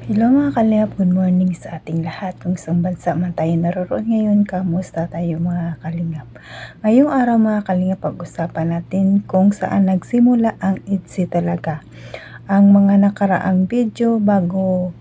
Hello mga kalingap, good morning sa ating lahat. Kung saan bansa man tayo naroon ngayon, kamusta tayo mga kalingap? Ngayong araw mga kalingap, pag-usapan natin kung saan nagsimula ang ITZY talaga. Ang mga nakaraang video bago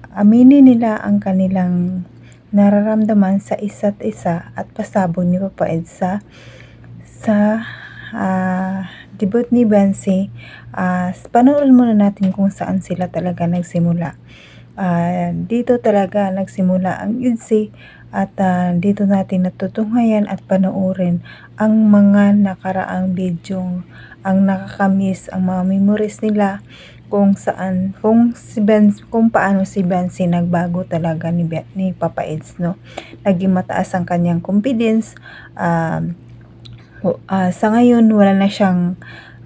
aminin nila ang kanilang nararamdaman sa isa't isa at pasabog ni Papa Ed sa debut ni Bensi. Panoorin muna natin kung saan sila talaga nagsimula. Dito talaga nagsimula ang ITZY at dito natin natutunghayan at panoorin ang mga nakaraang video, ang nakakamiss, ang mga memories nila kung paano si Bensi nagbago talaga ni Papa Eds, no? Naging mataas ang kanyang confidence. Sa ngayon wala na siyang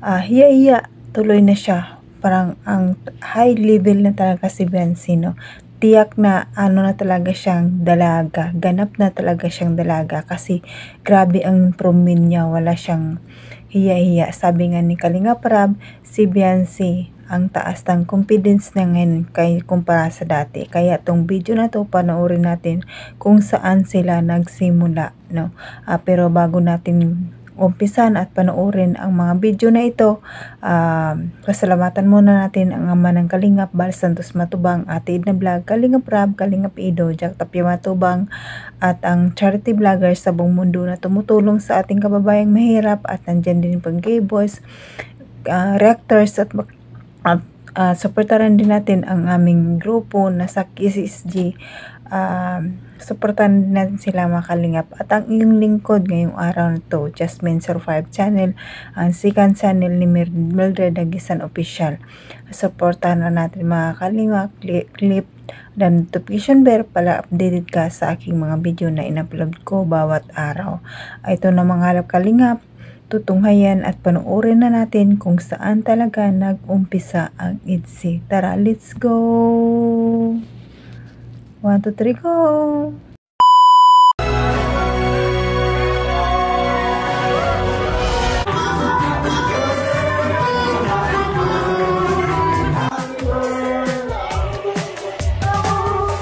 hiya-hiya, tuloy na siya. Parang ang high level na talaga si Bensi, no? Tiyak na na talaga siyang dalaga, ganap na talaga siyang dalaga kasi grabe ang improvement niya, wala siyang hiya-hiya. Sabi nga ni Kalinga Prab, si Bensi ang taas ng confidence niya ngayon kumpara sa dati. Kaya tong video na to, panoorin natin kung saan sila nagsimula, no? Pero bago natin umpisan at panoorin ang mga video na ito, pasalamatan muna natin ang ama ng Kalingap, Bal Santos Matubang, Ate Edna Vlog, Kalingap Rab, Kalingap Ido, Jack Tapia Matubang, at ang charity vloggers sa buong mundo na tumutulong sa ating kababayang mahirap, at nandyan din pang gay boys, reactors, at supportaran din natin ang aming grupo na sa KCSG. Supportan natin sila mga Kalingap. At ang iyong lingkod ngayong araw na to, Jasmine Survive Channel, ang second channel ni Mildred Dagisan Official. Supportan na natin mga Kalingap, clip dan notification bell para updated ka sa aking mga video na in-upload ko bawat araw. Ito na mga Kalingap, tutunghayan at panoorin na natin kung saan talaga nag-umpisa ang ITZY. Tara, let's go! 1, 2, 3, go!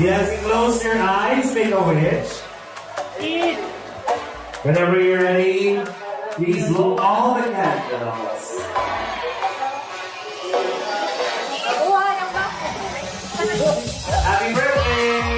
Yes, close your eyes, make a wish. Whenever you're ready, please blow all the candles. Happy birthday!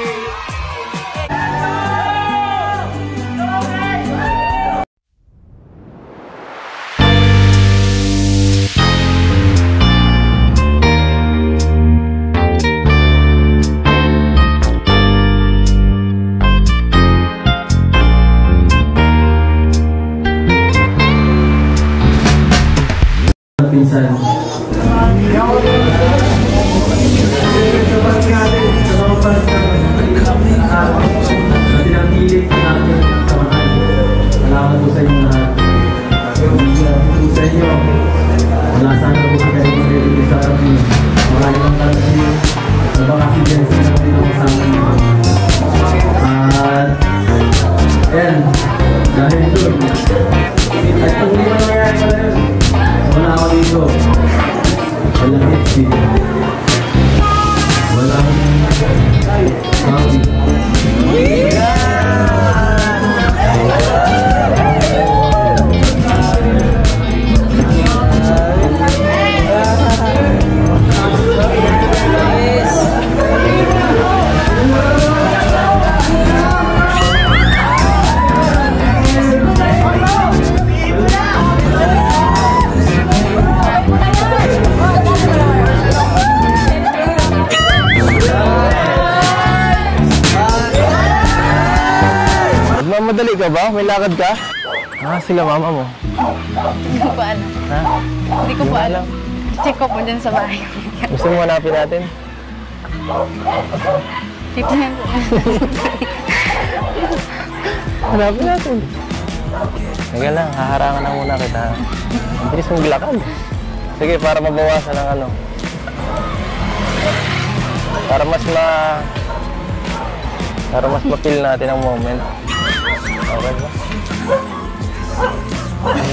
Pinsan. Tinangkilik natin sa mahal. Salamat po sa inyo lahat. Salamat po sa inyo. Wala sana po sa ganito dito sa harap niyo. Maraming kasi nabang-accident sa natin ang kasama niyo. At yan, dahil doon at kung hindi mangyayari pala yun, wala ako dito. Walang ITZY. Walang Bobby. Madali ka ba? May lakad ka? Sila mama mo. Hindi ko pa alam. Ha? Hindi ko pa alam. Check ko po dyan sa bahay. Gusto mo hanapin natin? Tignan ko. Hanapin natin. Sige lang, haharangan na muna kita. Ang bilis mong lakad. Sige, para mabawasan ng ano. Para mas ma-feel natin ang moment. Okay ba?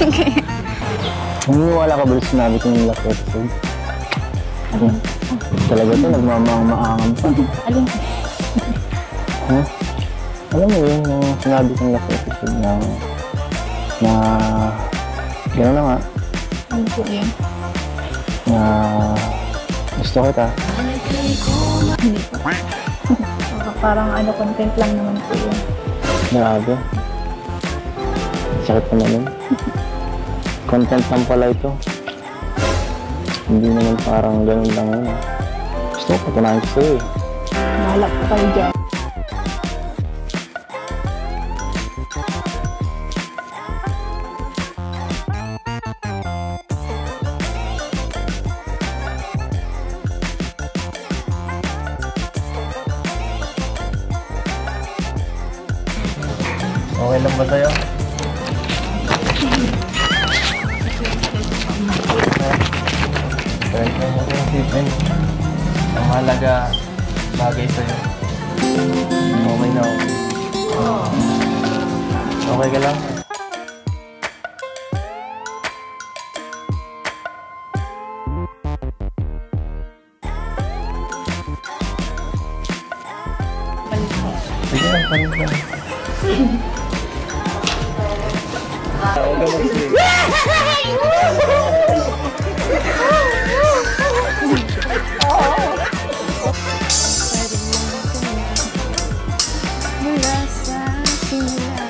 Okay. Naniniwala ka ba sinabi ko yung last episode? Ano? Talaga to, nagmamang-maangang pa. Alin? Ha? Alam mo yun, yung sinabi kong last episode na gano'n na nga, Ano po yun? na gusto kita. Hindi po. Parang ano, content lang naman po yun. Grabe. Sakit naman yun. Content lang pala ito. Hindi naman parang gano'n lang yun. Gusto ko, patunayan ko sa'yo eh. Bahala po kayo dyan. Okay lang ba sa'yo? Pwede mo mo yung isipin. Ang mahalaga bagay sa'yo. Okay na okay. Okay ka lang? Sige lang, panin lang. Huwag ka mag-swing. Mula sa simula.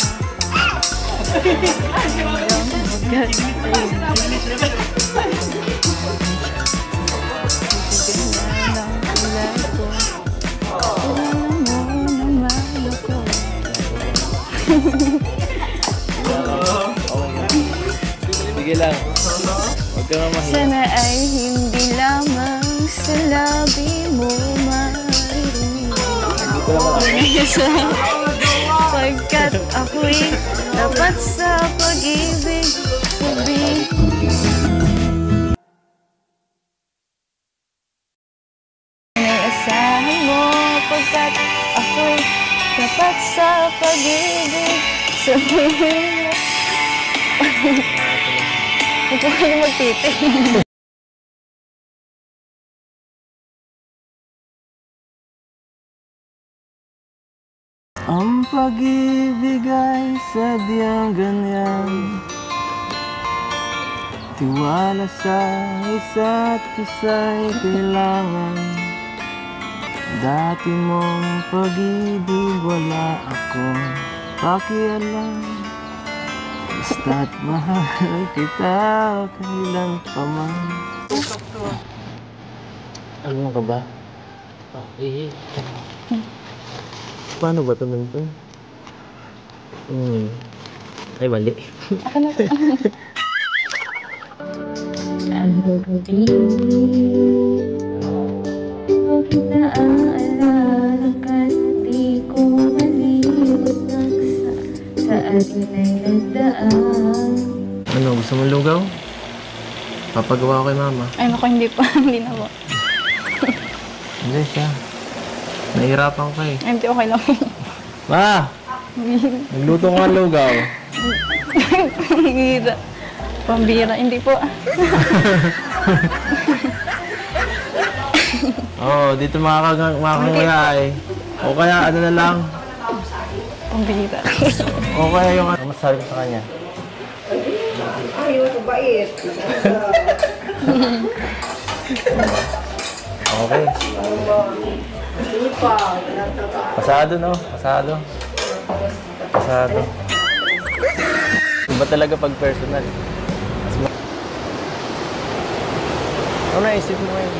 Sige lang. Huwag ka nga mahiya. Sana ay hindi lamang sa labi mo maririnig. Pagkat ako'y dapat sa pag-ibig sabihin. Asahan mo pagkat ako'y dapat sa pag-ibig sabihin. Huwag po kayo magtiti. Ang pag-ibig ay sadyang ganyan. Tiwala sa isa't isa'y kailangan. Dati mong pag-ibig wala akong pakialam. Basta't mahal kita kailan pa man. Ano ka ba? Paano ba ito nito? Ay, mali. Ako na po. Huwag naaalala ka't di ko maliwat saan ay nagdaan. Ano, gusto mo lugaw? Papagawa ko kay mama. Ay, naku, hindi po. Hindi na po. Hindi siya. Nahihirapan ka eh. Ay, hindi, okay lang. Ma! Nagluto ka ng lugaw. Pambira. Pambira, hindi po. Oo, dito makakangaya eh. O kaya ano na lang. Pambira. O kaya yung ano masasabi ko sa kanya. Ayaw, bait. Okay. Pasado no? Pasado. Pasado. Iba talaga pag personal. Ano naisip mo ngayon?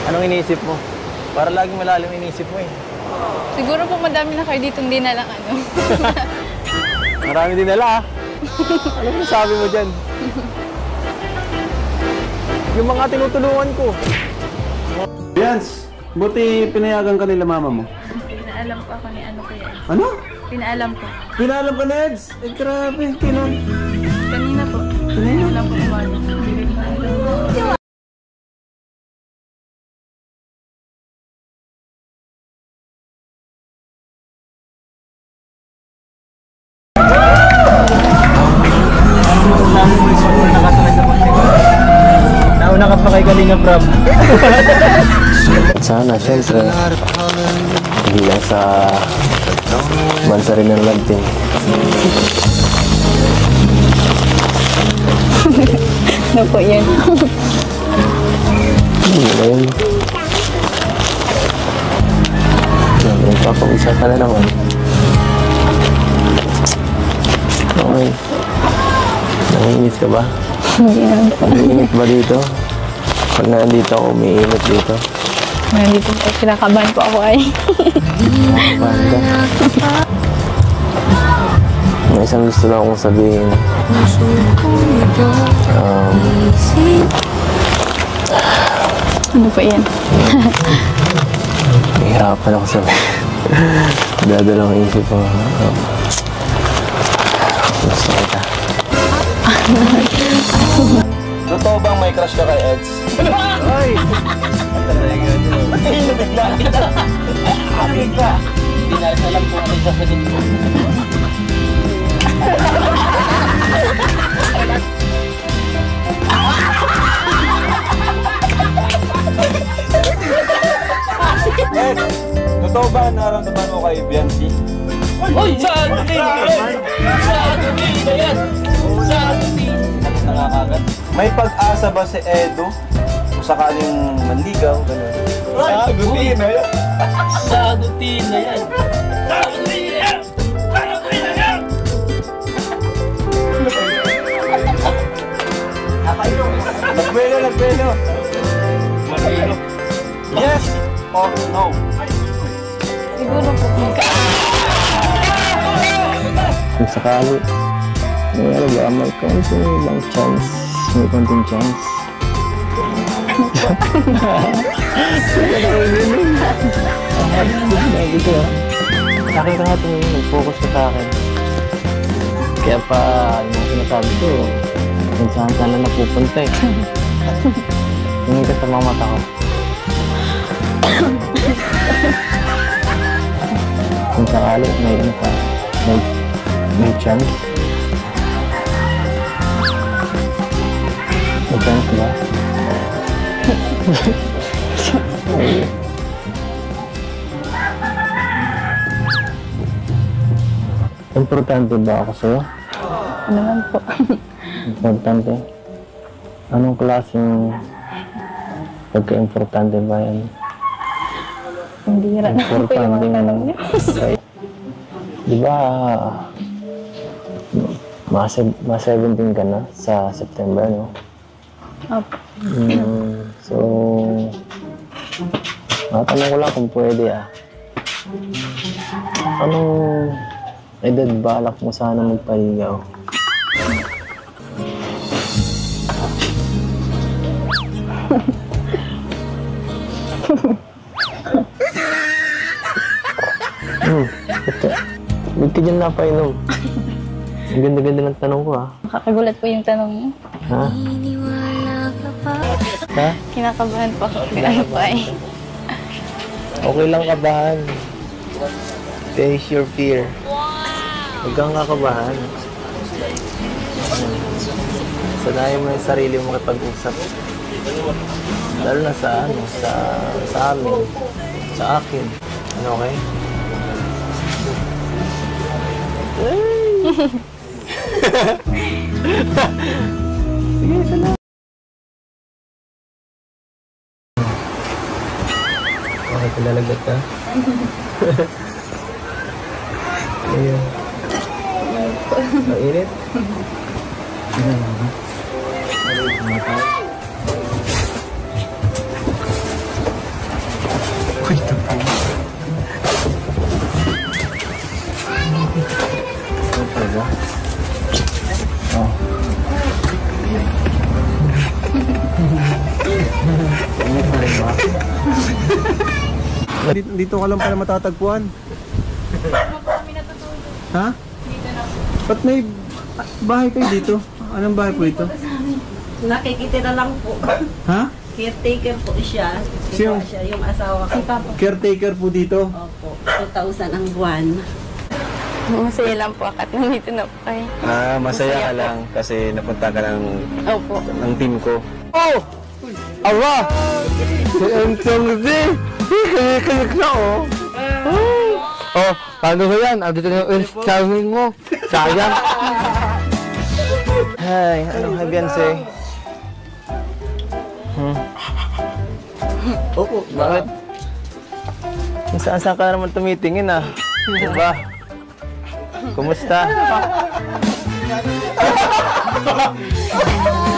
Anong iniisip mo? Para laging malalim yung iniisip mo eh. Siguro po madami na kayo dito, hindi na lang ano. Marami din nala ah. Ano yung sabi mo dyan? Yung mga tinutulungan ko. Yans, buti pinayagan ka nila mama mo. Pinaalam po ako ni ano ko yan. Ano? Pinaalam po. Pinalam ka, Neds? Eh, grabe. Kinon. Kanina po. Kanina po umaga. Una ka pa kay Kalinga Prab. At sana, syempre, hindi lang sa bansa rin ng love team. Ano po yan? Ayun. Papag-isa ka na naman. Okay. Nanginit ka ba? Hindi naman po. Nanginit ba dito? Pag nandito ako, umiinit dito. Nandito po, kinakabahan po ako ay. Banda. May isang gusto lang akong sabihin. Ano po yan? Nahihirapan ako sabihin. Dadalawang isip ko. Gusto kita. Totoo bang may crush ka kay Eds? Ay! Happy ka! Hindi na rin alam kung ano yung sasagot mo. Ed, totoo ba nararamdaman mo kay Biancy? Uy! Saan din yan? Saan din yan? Saan din? Nakakagat. May pag-asa ba si Edo? Kung sakaling manligaw, gano'n. Sagutin na yan! Sagutin na yan! Sagutin na yan! Sagutin na yan! Nagpelo, nagpelo! Marilo. Yes or no? Siguro po. Kung sakali, may ano ba, may konting ibang chance. May konting chance. Akin ka nga tumingin, nag-focus ka sa akin. Kaya pa, yung sinasabi ko, kung saan ka na napupunta eh. Tingin ka sa mga mata ko. Kung sakali, may ano ka, may chance. May chance ba? Importante ba ako sa'yo? Ano naman po? Importante? Anong klaseng pagka-importante ba yan? Hindi rin na po yung mga tanong niya. Di ba, mga 17 ka na sa September, no? Opo. So, matanong ko lang kung pwede Anong edad balak mo sana magpaligaw? Ba't ka dyan napainom? Ang ganda-ganda ng tanong ko, Nakakagulat po yung tanong niyo. Ha? Ha? Kinakabahan po ako. Ano po ay? Okay lang kabahan. Face your fear. Huwag kang kakabahan. Sanayin mo yung sarili mo makipag-usap. Lalo na sa amin. Sa akin. Ano, okay? Sige, salamat. Okay, talalagat ka? Ayun. Ang init? Uy, tapos. Ano talaga? Oh. Init na rin ba? Dito ka lang pala matatagpuan. Ha? Ba't may bahay kayo dito? Anong bahay po ito? Nakikitira lang po. Ha? Caretaker po siya. Sino? Siya yung asawa ko. Caretaker po dito? Opo. 2,000 ang buwan. Masaya lang po akat. Nandito na po kayo. Masaya ka lang kasi napunta ka ng Opo. team ko. Oh! Aba! Si Entong Z! Kalik na oh! Oh, paano ba yan? Andito na yung charming mo. Sayang. Hay, anong Beyonce? Opo. Bakit? Saan ka naman tumitingin ah? Diba? Kumusta?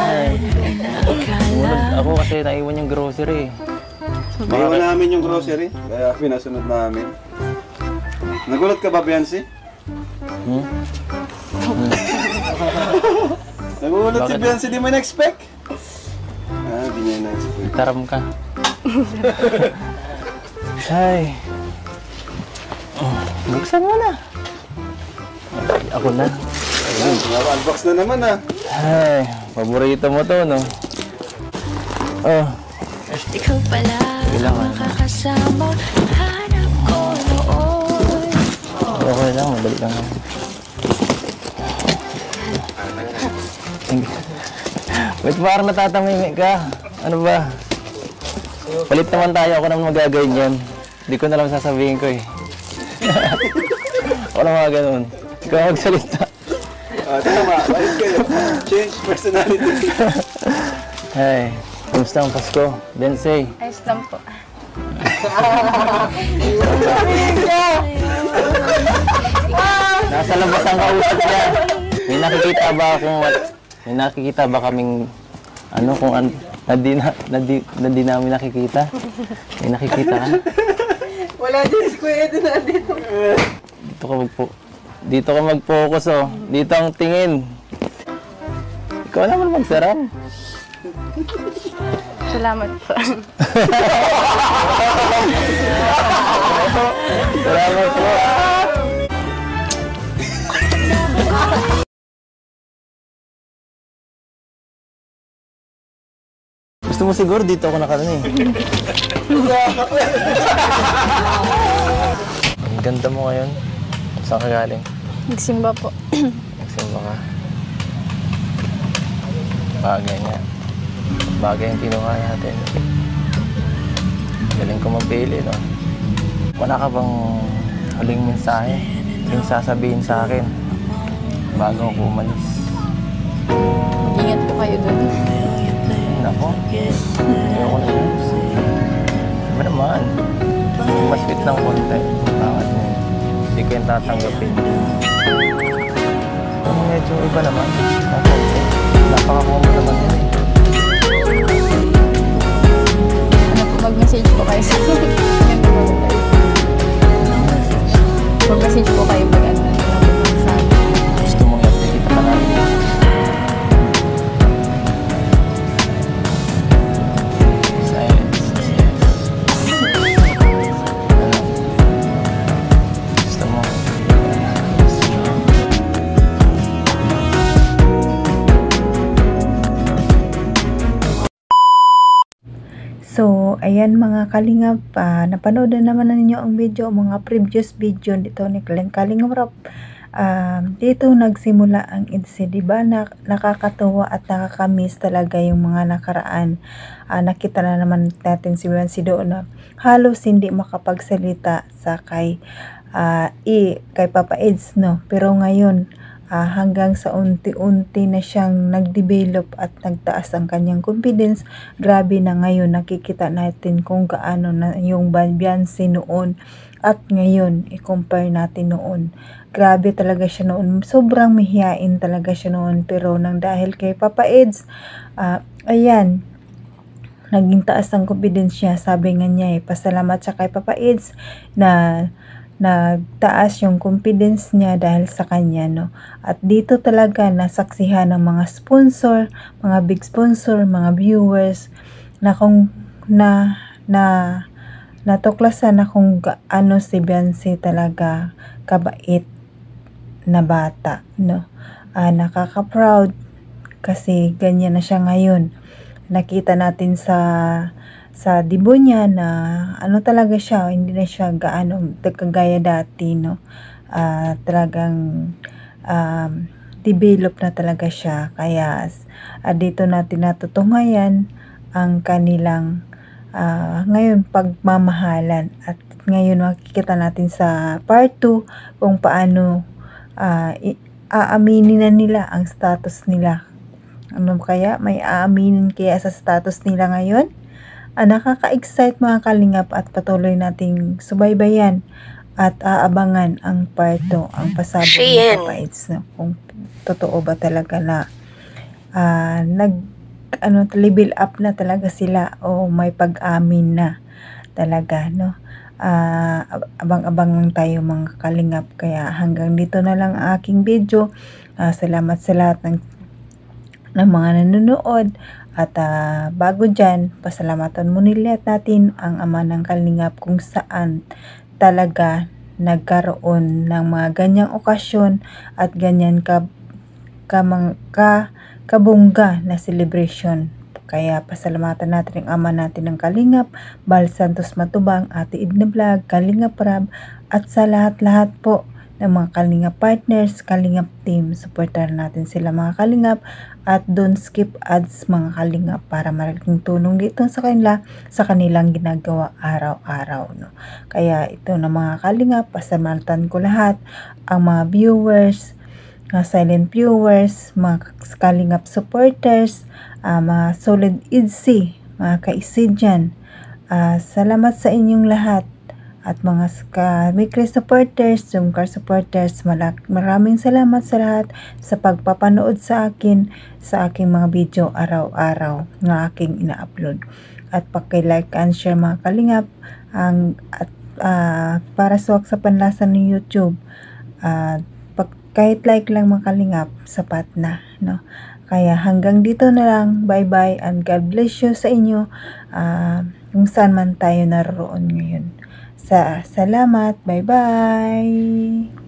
Ay. Sumunod ako kasi naiwan yung grocery. Naiwan namin yung grocery, kaya pinasunod namin. Nagulat ka ba, Beyonce? Nagulat si Beyonce, di mo na-expect? Di niya na-expect. Taram ka. Ay. Buksan mo na. Ako na. Unbox na naman Ay, paborito mo to, no? Oh. Ikaw pala ang makakasama, hanap ko noon. Okay lang, madali lang. Wait, parang natatamimi ka. Ano ba? Palit naman tayo, ako naman magaganyan. Hindi ko na lang sasabihin ko eh. Ako na mga ganun. Ikaw magsalita. Tama, balik kayo. Change personality. Hey, kumusta ang Pasko? Beyonce. Ayos lang po. Nasa labas ang kausap niya. May nakikita ba kaming kung di namin nakikita? May nakikita ka? Wala din si Kuya Edo na dito. Dito ka mag-focus oh. Dito ang tingin. Ikaw naman magsarap. Salamat po. Salamat po. Gusto mo siguro dito ako nakarating. Ang ganda mo ngayon. Saan ka galing? Nagsimba po. Nagsimba ka. Bagay nga. Bagay yung kinuha natin. Galing ko mapili, no? Wala ka bang huling mensahe? Yung sasabihin sa akin bago ako umalis? Ingat po kayo dun. Nako. Ayoko na yun. Diba naman? Mas sweet ng konti. Bakit mo? Hindi ko yung tatanggapin. Medyo iba naman. Ng konti. Napakakuha mo naman yun eh. Ano po, mag-message po kayo sa akin. Mag-message po kayo pag ano na sa akin. Gusto mong i-update kita pa namin. So, ayan mga kalingap, napanood na naman ninyo ang video, mga previous video dito ni Kalingap Rob. Dito nagsimula ang EDSA, diba? Nakakatuwa at nakakamiss talaga yung mga nakaraan. Nakita na naman natin si Beyonce doon na halos hindi makapagsalita sa kay Papa Eds, no? Pero ngayon, hanggang sa unti-unti na siyang nag-develop at nagtaas ang kanyang confidence. Grabe na ngayon, nakikita natin kung gaano na yung Beyonce noon at ngayon, i-compare natin noon. Grabe talaga siya noon, sobrang mahihain talaga siya noon, pero nang dahil kay Papa Eds, ayan, naging taas ang confidence niya. Sabi nga niya pasalamat siya kay Papa Eds na nagtaas yung confidence niya dahil sa kanya, no? At dito talaga nasaksihan ng mga sponsor, mga big sponsor, mga viewers na kung natuklasan na kung gaano si Beyonce talaga kabait na bata, no? Nakaka-proud kasi ganyan na siya ngayon. Nakita natin sa dibo niya na ano talaga siya, hindi na siya gaano kagaya dati, no? Talagang develop na talaga siya, kaya dito natin natutungayan ang kanilang ngayon pagmamahalan. At ngayon makikita natin sa part 2 kung paano aaminin na nila ang status nila. Ano kaya? May aaminin kaya sa status nila ngayon? Nakaka-excite mga kalingap at patuloy nating subaybayan at aabangan ang part 2, ang pasabog ni Papa Eds, no? Kung totoo ba talaga na level up na talaga sila o may pag-amin na talaga, no? Abang-abang lang tayo mga kalingap. Kaya hanggang dito na lang ang aking video. Salamat sa lahat ng mga nanonood. At bago dyan, pasalamatan muna natin ang Ama ng Kalingap kung saan talaga nagkaroon ng mga ganyang okasyon at ganyan kabongga na celebration. Kaya pasalamatan natin ang Ama natin ng Kalingap, Bal Santos Matubang, Ate Edna Vlog, Kalingap Rab, at sa lahat-lahat po ng mga Kalingap partners, Kalingap team. Supportahan natin sila mga Kalingap at don't skip ads mga Kalingap para malaking tulong dito sa kanilang ginagawa araw-araw, no? Kaya ito na mga Kalingap, pasalamatan ko lahat ang mga viewers, mga silent viewers, mga Kalingap supporters, mga solid IDC, mga ka-isidyan. Salamat sa inyong lahat. At mga Mikri supporters, Zoomcar supporters, maraming salamat sa lahat sa pagpapanood sa akin, sa aking mga video araw-araw na aking ina-upload. At paki-like and share mga Kalingap, para suwak sa panlasan ng YouTube. Kahit like lang mga Kalingap, sapat na, no? Kaya hanggang dito na lang. Bye-bye and God bless you sa inyo kung saan man tayo naroon ngayon. Salamat. Bye-bye.